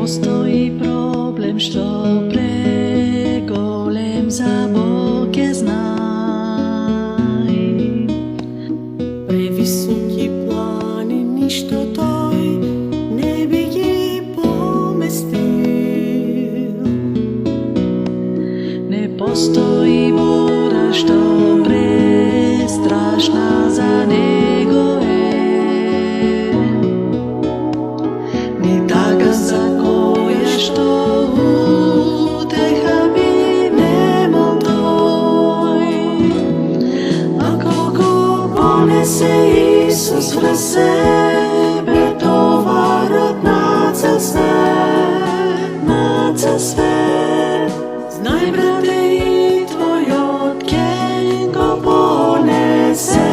постои проблем што преголем за Бог е знај. Превисоки планини што тој не би ги поместил. Не постои бура што престрашна за него е. Ни тага за која што утеха би немал тој. Ако го понесе Исус врз себе товарот на цел свет, знај брате и твојот ке го понесе.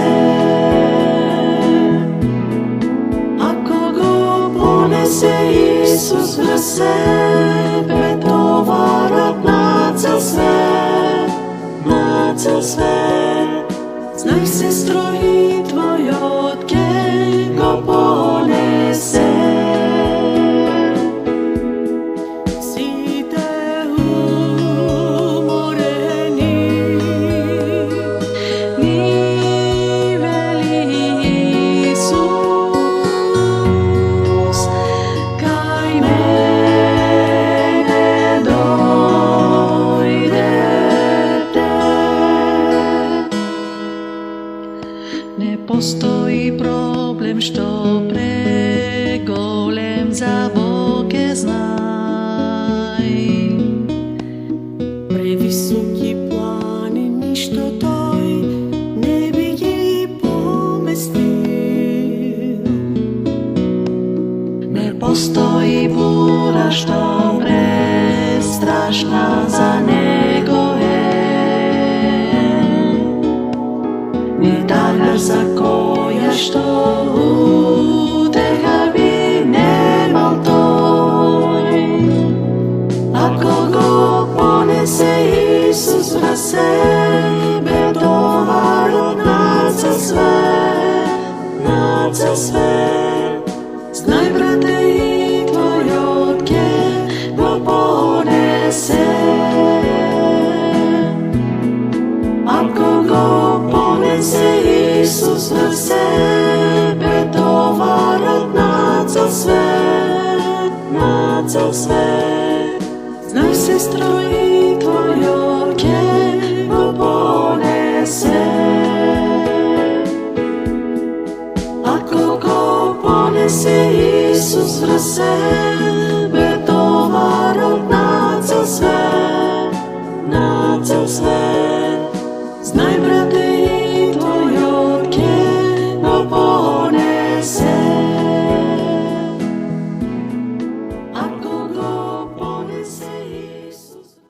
Ако го понесе Исус врз себе товарот на цел свет, знај сестро и твојот ке го понесе. Сите уморени, Ни вели Исус, кај мене дојдете. Не постои проблем што преголем за Бог е знај. превисоки планини што тој не би ги поместил. Не постои бура што престрашна за него е. Ни тага за која што утеха би немал тој. Ако го понесе Исус врз себе товарот на цел свет, знај брате и твојот ке го понесе. Ако го понесе Исус врз себе товарот на цел свет, знај сестро и твојот ке го понесе. Ако го понесе Исус врз себе